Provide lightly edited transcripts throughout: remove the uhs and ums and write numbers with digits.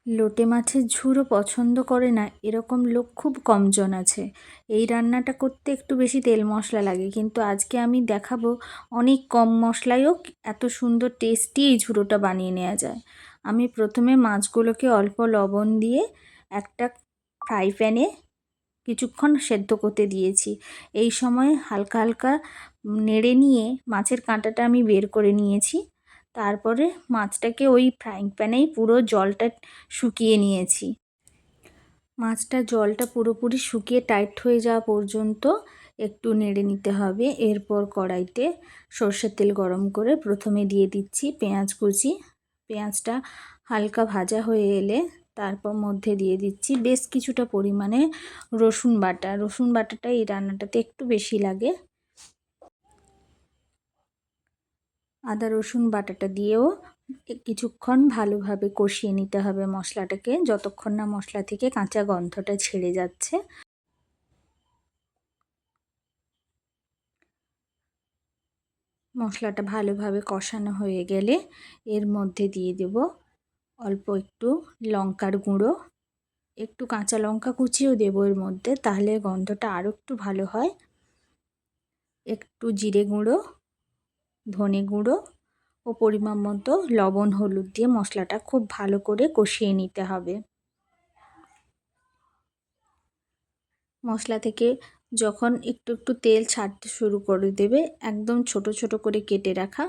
লোটে মাছের ঝুড়ো পছন্দ করে না এরকম লোক খুব কমজন আছে। এই রান্নাটা করতে একটু বেশি তেল মশলা লাগে, কিন্তু আজকে আমি দেখাবো অনেক কম মশলায়ও এত সুন্দর টেস্টি এই ঝুড়োটা বানিয়ে নেওয়া যায়। আমি প্রথমে মাছগুলোকে অল্প লবণ দিয়ে একটা ফ্রাই প্যানে কিছুক্ষণ সেদ্ধ করতে দিয়েছি। এই সময় হালকা হালকা নেড়ে নিয়ে মাছের কাঁটাটা আমি বের করে নিয়েছি। তারপরে মাছটাকে ওই ফ্রাইং প্যানেই পুরো জলটা শুকিয়ে নিয়েছি। মাছটা জলটা পুরোপুরি শুকিয়ে টাইট হয়ে যাওয়া পর্যন্ত একটু নেড়ে নিতে হবে। এরপর কড়াইতে সর্ষের তেল গরম করে প্রথমে দিয়ে দিচ্ছি পেঁয়াজ কুচি। পেঁয়াজটা হালকা ভাজা হয়ে এলে তারপর মধ্যে দিয়ে দিচ্ছি বেশ কিছুটা পরিমাণে রসুন বাটা। রসুন বাটাটা এই রান্নাটাতে একটু বেশি লাগে। আদা রসুন বাটাটা দিয়েও কিছুক্ষণ ভালোভাবে কষিয়ে নিতে হবে মশলাটাকে, যতক্ষণ না মশলা থেকে কাঁচা গন্ধটা ছেড়ে যাচ্ছে। মশলাটা ভালোভাবে কষানো হয়ে গেলে এর মধ্যে দিয়ে দেব অল্প একটু লঙ্কার গুঁড়ো, একটু কাঁচা লঙ্কা কুচিও দেবো এর মধ্যে, তাহলে গন্ধটা আরও একটু ভালো হয়। একটু জিরে গুঁড়ো, ধনে গুঁড়ো ও পরিমাণ মতো লবণ হলুদ দিয়ে মশলাটা খুব ভালো করে কষিয়ে নিতে হবে। মশলা থেকে যখন একটু একটু তেল ছাড়তে শুরু করে দেবে, একদম ছোট ছোট করে কেটে রাখা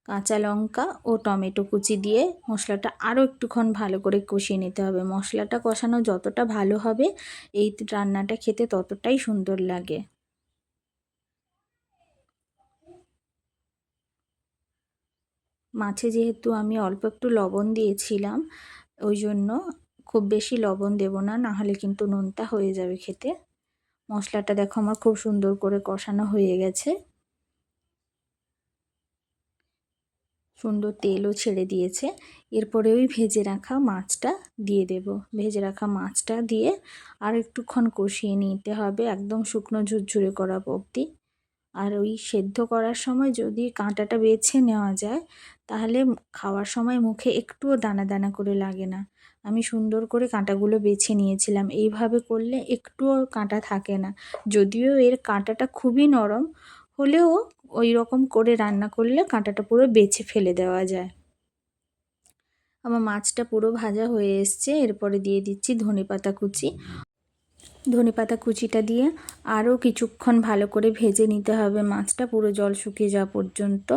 কাঁচা লঙ্কা ও টমেটো কুচি দিয়ে মশলাটা আরও একটুক্ষণ ভালো করে কষিয়ে নিতে হবে। মশলাটা কষানো যতটা ভালো হবে এই রান্নাটা খেতে ততটাই সুন্দর লাগে। মাছে যেহেতু আমি অল্প একটু লবণ দিয়েছিলাম, ওই জন্য খুব বেশি লবণ দেব না, নাহলে কিন্তু নোনতা হয়ে যাবে খেতে। মশলাটা দেখো আমার খুব সুন্দর করে কষানো হয়ে গেছে, সুন্দর তেলও ছেড়ে দিয়েছে। এরপরে ওই ভেজে রাখা মাছটা দিয়ে দেব। ভেজে রাখা মাছটা দিয়ে আর একটুক্ষণ কষিয়ে নিতে হবে, একদম শুকনো ঝুরঝুরে করা অবধি। আর ওই সেদ্ধ করার সময় যদি কাঁটাটা বেছে নেওয়া যায়, তাহলে খাওয়ার সময় মুখে একটুও দানা দানা করে লাগে না। আমি সুন্দর করে কাঁটাগুলো বেছে নিয়েছিলাম। এইভাবে করলে একটুও কাঁটা থাকে না, যদিও এর কাঁটাটা খুবই নরম হলেও ওই রকম করে রান্না করলে কাঁটাটা পুরো বেছে ফেলে দেওয়া যায়। আমার মাছটা পুরো ভাজা হয়ে এসছে। এরপরে দিয়ে দিচ্ছি ধনেপাতা কুচি। ধনেপাতা কুচিটা দিয়ে আরও কিছুক্ষণ ভালো করে ভেজে নিতে হবে মাছটা পুরো জল শুকিয়ে যাওয়া পর্যন্ত।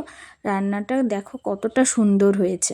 রান্নাটা দেখো কতটা সুন্দর হয়েছে।